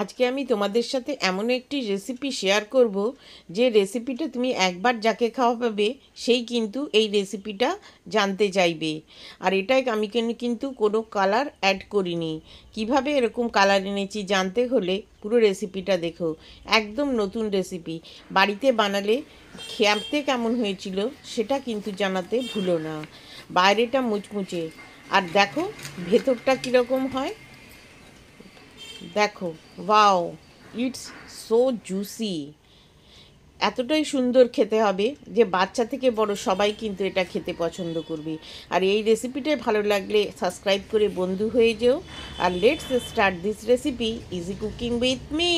আজকে আমি তোমাদের সাথে এমন একটি রেসিপি শেয়ার করব যে রেসিপিটা তুমি একবার যাকে খাওয়াবে সেই কিন্তু এই রেসিপিটা জানতে চাইবে। আর এটাই আমি কিন্তু কোনো কালার অ্যাড করিনি। কিভাবে এরকম কালার এনেছি জানতে হলে পুরো রেসিপিটা দেখো। একদম নতুন রেসিপি, বাড়িতে বানালে খেতে কেমন হয়েছিল সেটা কিন্তু জানাতে ভুলো না। বাইরেটা মুচমুচে, আর দেখো ভেতরটা কীরকম হয়। দেখো, ওয়াও, ইটস সো জুসি। এতটাই সুন্দর খেতে হবে যে বাচ্চা থেকে বড় সবাই কিন্তু এটা খেতে পছন্দ করবে। আর এই রেসিপিটাই ভালো লাগলে সাবস্ক্রাইব করে বন্ধু হয়ে যেও। আর let's start this recipe, easy cooking with me.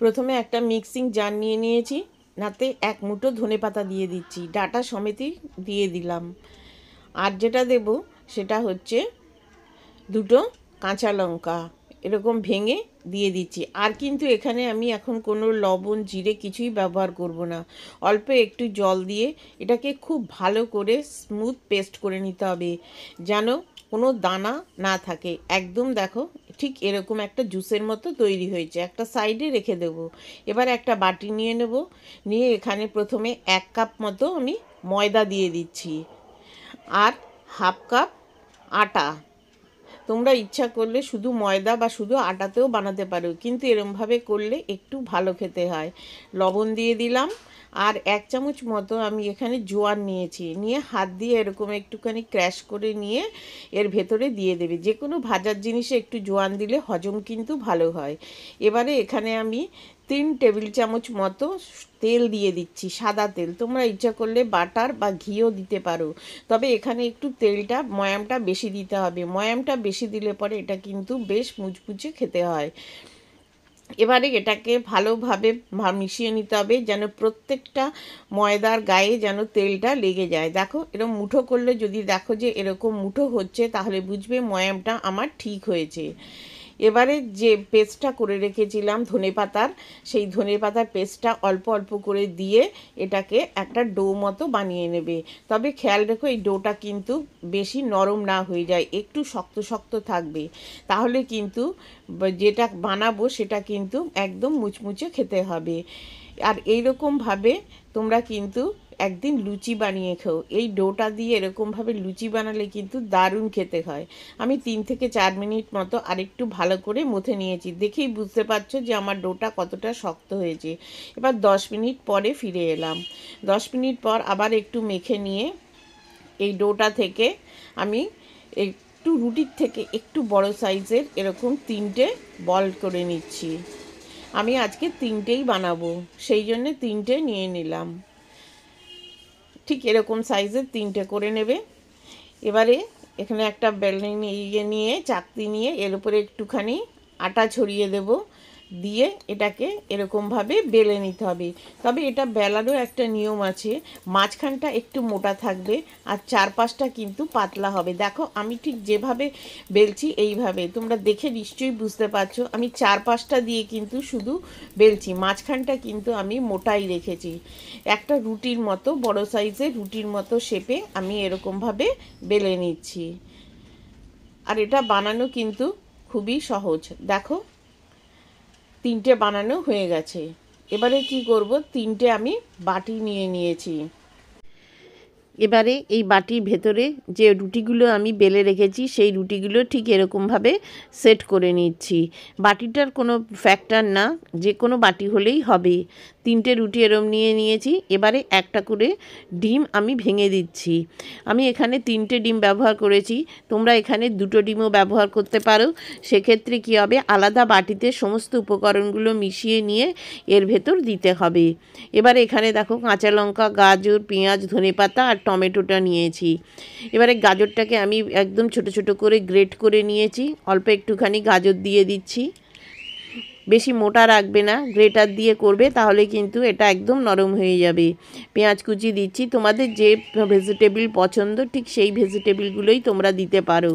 প্রথমে একটা মিক্সিং জার নিয়ে নিয়েছি, নাতে এক মুঠো ধনেপাতা দিয়ে দিচ্ছি, ডাটা সমেতই দিয়ে দিলাম। আর যেটা দেব সেটা হচ্ছে দুটো কাঁচা লঙ্কা এরকম ভেঙে দিয়ে দিচ্ছি। আর কিন্তু এখানে আমি এখন কোনো লবণ জিরে কিছুই ব্যবহার করব না। অল্প একটু জল দিয়ে এটাকে খুব ভালো করে স্মুথ পেস্ট করে নিতে হবে, যেন কোনো দানা না থাকে। একদম দেখো ঠিক এরকম একটা জুসের মতো তৈরি হয়েছে। একটা সাইডে রেখে দেব। এবার একটা বাটি নিয়ে নেব, নিয়ে এখানে প্রথমে 1 কাপ মতো আমি ময়দা দিয়ে দিচ্ছি, আর হাফ কাপ আটা। তোমরা ইচ্ছা করলে শুধু ময়দা বা শুধু আটাতেও বানাতে পারো, কিন্তু এরমভাবে করলে একটু ভালো খেতে হয়। লবণ দিয়ে দিলাম, আর 1 চামচ মতো আমি এখানে জোয়ান নিয়েছি, নিয়ে হাত দিয়ে এরকম একটুখানি ক্র্যাশ করে নিয়ে এর ভেতরে দিয়ে দেবে। যে কোনো ভাজার জিনিসে একটু জোয়ান দিলে হজম কিন্তু ভালো হয়। এবারে এখানে আমি 3 টেবিল চামচ মতো তেল দিয়ে দিচ্ছি, সাদা তেল। তোমরা ইচ্ছা করলে বাটার বা ঘিও দিতে পারো, তবে এখানে একটু তেলটা ময়ামটা বেশি দিতে হবে। ময়ামটা বেশি দিলে পরে এটা কিন্তু বেশ মুচমুচে খেতে হয়। এবারে এটাকে ভালোভাবে মিশিয়ে নিতে হবে, যেন প্রত্যেকটা ময়দার গায়ে যেন তেলটা লেগে যায়। দেখো এরকম মুঠো করলে যদি দেখো যে এরকম মুঠো হচ্ছে, তাহলে বুঝবে ময়ামটা আমার ঠিক হয়েছে। এবারে যে পেস্টটা করে রেখেছিলাম ধনেপাতার, সেই ধনেপাতার পেস্টটা অল্প অল্প করে দিয়ে এটাকে একটা ডো মতো বানিয়ে নেবে। তবে খেয়াল রেখো এই ডোটা কিন্তু বেশি নরম না হয়ে যায়, একটু শক্ত শক্ত থাকবে। তাহলে কিন্তু যেটা বানাবো সেটা কিন্তু একদম মুচমুচে খেতে হবে। আর এইরকমভাবে তোমরা কিন্তু একদিন লুচি বানিয়ে খাও। এই ডোটা দিয়ে এরকমভাবে লুচি বানালে কিন্তু দারুণ খেতে হয়। আমি 3 থেকে 4 মিনিট মতো আরেকটু ভালো করে মুথে নিয়েছি। দেখেই বুঝতে পারছো যে আমার ডোটা কতটা শক্ত হয়েছে। এবার 10 মিনিট পরে ফিরে এলাম। 10 মিনিট পর আবার একটু মেখে নিয়ে এই ডোটা থেকে আমি একটু রুটির থেকে একটু বড় সাইজের এরকম 3টে বল করে নিচ্ছি। আমি আজকে 3টেই বানাবো, সেই জন্য 3টে নিয়ে নিলাম। ঠিক এরকম সাইজের 3টে করে নেবে। এবারে এখানে একটা বেলনি নিয়ে চাকতি নিয়ে এর উপরে একটুখানি আটা ছড়িয়ে দেব, দিয়ে এটাকে এরকমভাবে বেলে নিতে হবে। তবে এটা বেলারও একটা নিয়ম আছে, মাঝখানটা একটু মোটা থাকবে আর চারপাশটা কিন্তু পাতলা হবে। দেখো আমি ঠিক যেভাবে বেলছি এইভাবে তোমরা দেখে নিশ্চয়ই বুঝতে পারছো। আমি চারপাশটা দিয়ে কিন্তু শুধু বেলছি, মাঝখানটা কিন্তু আমি মোটাই রেখেছি। একটা রুটির মতো বড় সাইজের রুটির মতো শেপে আমি এরকমভাবে বেলে নিচ্ছি। আর এটা বানানো কিন্তু খুবই সহজ। দেখো 3টে বানানো হয়ে গেছে। এবারে কি করব, 3টে আমি বাটি নিয়ে নিয়েছি। এবারে এই বাটির ভেতরে যে রুটিগুলো আমি বেলে রেখেছি সেই রুটিগুলো ঠিক এরকমভাবে সেট করে নিচ্ছি। বাটিটার কোনো ফ্যাক্টর না, যে কোনো বাটি হলেই হবে। 3টে রুটি এরম নিয়ে নিয়েছি। এবারে একটা করে ডিম আমি ভেঙে দিচ্ছি। আমি এখানে 3টে ডিম ব্যবহার করেছি, তোমরা এখানে 2টো ডিমও ব্যবহার করতে পারো। সেক্ষেত্রে কী হবে, আলাদা বাটিতে সমস্ত উপকরণগুলো মিশিয়ে নিয়ে এর ভেতর দিতে হবে। এবারে এখানে দেখো কাঁচা লঙ্কা, গাজর, পেঁয়াজ, ধনেপাতা আর টমেটোটা নিয়েছি। এবারে গাজরটাকে আমি একদম ছোট ছোট করে গ্রেট করে নিয়েছি, অল্প একটুখানি গাজর দিয়ে দিচ্ছি। বেশি মোটা রাখবে না, গ্রেটার দিয়ে করবে, তাহলে কিন্তু এটা একদম নরম হয়ে যাবে। পেঁয়াজ কুচি দিচ্ছি, তোমাদের যে ভেজিটেবল পছন্দ ঠিক সেই ভেজিটেবলগুলোই তোমরা দিতে পারো।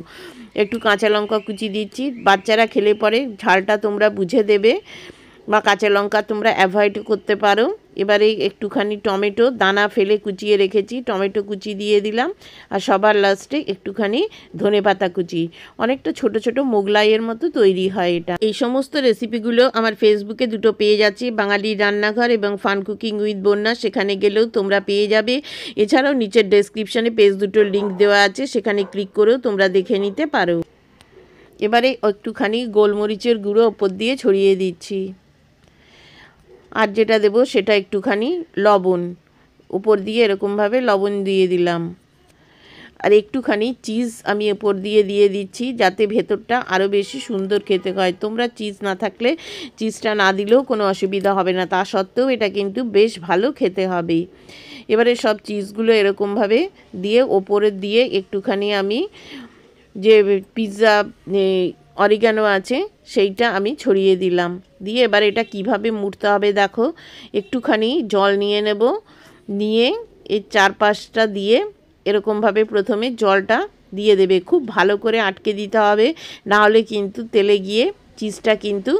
একটু কাঁচা লঙ্কা কুচি দিচ্ছি, বাচ্চারা খেলে পরে ঝালটা তোমরা বুঝে দেবে, বা কাঁচা লঙ্কা তোমরা অ্যাভয়েড করতে পারো। এবারে একটুখানি টমেটো দানা ফেলে কুচিয়ে রেখেছি, টমেটো কুচি দিয়ে দিলাম, আর সবার লাস্টে একটুখানি ধনেপাতা কুচি। অনেকটা ছোট ছোট মোগলাইয়ের মতো তৈরি হয় এটা। এই সমস্ত রেসিপিগুলো আমার ফেসবুকে দুটো পেজ আছে, বাঙালি রান্নাঘর এবং ফান কুকিং উইথ বন্যা, সেখানে গেলেও তোমরা পেয়ে যাবে। এছাড়াও নিচের ডেসক্রিপশানে পেজ দুটোর লিঙ্ক দেওয়া আছে, সেখানে ক্লিক করেও তোমরা দেখে নিতে পারো। এবারে একটুখানি গোলমরিচের গুঁড়ো ওপর দিয়ে ছড়িয়ে দিচ্ছি, আর যেটা দেবো সেটা একটুখানি লবণ, উপর দিয়ে এরকমভাবে লবণ দিয়ে দিলাম, আর একটুখানি চিজ আমি উপর দিয়ে দিচ্ছি, যাতে ভেতরটা আরও বেশি সুন্দর খেতে হয়। তোমরা চিজ না থাকলে চিজটা না দিলেও কোনো অসুবিধা হবে না, তা সত্ত্বেও এটা কিন্তু বেশ ভালো খেতে হবে। এবারে সব চিজগুলো এরকমভাবে দিয়ে ওপরে দিয়ে একটুখানি আমি যে পিৎজা অরিগানো আছে সেইটা আমি ছড়িয়ে দিলাম, দিয়ে এবার এটা কিভাবে মুড়তে হবে দেখো। একটুখানি জল নিয়ে নেব, নিয়ে এই চারপাশটা দিয়ে এরকমভাবে প্রথমে জলটা দিয়ে দেবে, খুব ভালো করে আটকে দিতে হবে, না হলে কিন্তু তেলে গিয়ে চিজটা কিন্তু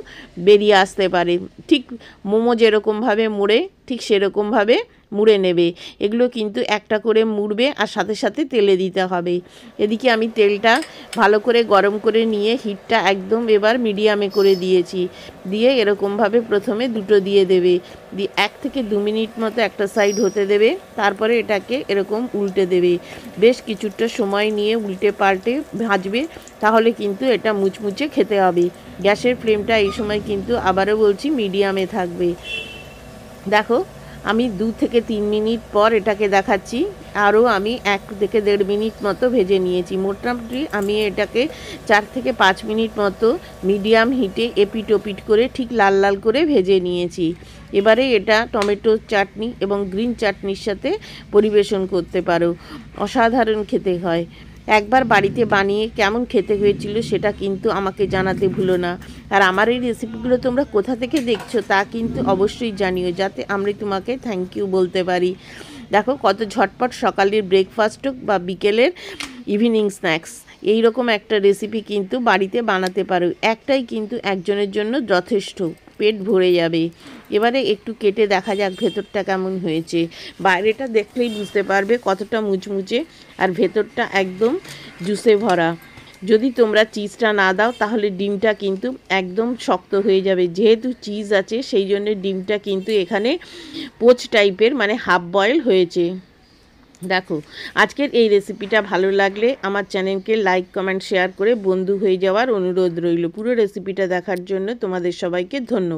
বেরিয়ে আসতে পারে। ঠিক মোমো যেরকমভাবে মুড়ে ঠিক সেরকমভাবে মুড়ে নেবে। এগুলো কিন্তু একটা করে মুড়বে আর সাথে সাথে তেলে দিতে হবে। এদিকে আমি তেলটা ভালো করে গরম করে নিয়ে হিটটা একদম এবার মিডিয়ামে করে দিয়েছি, দিয়ে এরকমভাবে প্রথমে দুটো দিয়ে দেবে, দিয়ে 1 থেকে 2 মিনিট মতো একটা সাইড হতে দেবে, তারপরে এটাকে এরকম উল্টে দেবে। বেশ কিছুটা সময় নিয়ে উল্টে পাল্টে ভাজবে, তাহলে কিন্তু এটা মুচমুচে খেতে হবে। গ্যাসের ফ্লেমটা এই সময় কিন্তু আবারও বলছি মিডিয়ামে থাকবে। দেখো আমি 2 থেকে 3 মিনিট পর এটাকে দেখাচ্ছি, আরও আমি 1 থেকে 1.5 মিনিট মতো ভেজে নিয়েছি। মোটামুটি আমি এটাকে 4 থেকে 5 মিনিট মতো মিডিয়াম হিটে এপিট ওপিট করে ঠিক লাল লাল করে ভেজে নিয়েছি। এবারে এটা টমেটো চাটনি এবং গ্রিন চাটনির সাথে পরিবেশন করতে পারো, অসাধারণ খেতে হয়। একবার বাড়িতে বানিয়ে কেমন খেতে হয়েছিল সেটা কিন্তু আমাকে জানাতে ভুলো না। আর আমার এই রেসিপিগুলো তোমরা কোথা থেকে দেখছো তা কিন্তু অবশ্যই জানিও, যাতে আমি তোমাকে থ্যাংক ইউ বলতে পারি। দেখো কত ঝটপট সকালের ব্রেকফাস্ট হোক বা বিকেলের ইভিনিং স্ন্যাক্স, এই রকম একটা রেসিপি কিন্তু বাড়িতে বানাতে পারো। একটাই কিন্তু একজনের জন্য যথেষ্ট, পেট ভরে যাবে। এবারে একটু কেটে দেখা যাক ভেতরটা কেমন হয়েছে। বাইরেটা দেখলেই বুঝতে পারবে কতটা মুচমুচে, আর ভেতরটা একদম জুসে ভরা। যদি তোমরা চিজটা না দাও তাহলে ডিমটা কিন্তু একদম শক্ত হয়ে যাবে। যেহেতু চিজ আছে সেই জন্য ডিমটা কিন্তু এখানে পোচ টাইপের, মানে হাফ বয়েল হয়েছে। দেখো আজকের এই রেসিপিটা ভালো লাগলে আমার চ্যানেলকে লাইক কমেন্ট শেয়ার করে বন্ধু হয়ে যাওয়ার অনুরোধ রইল। পুরো রেসিপিটা দেখার জন্য তোমাদের সবাইকে ধন্যবাদ।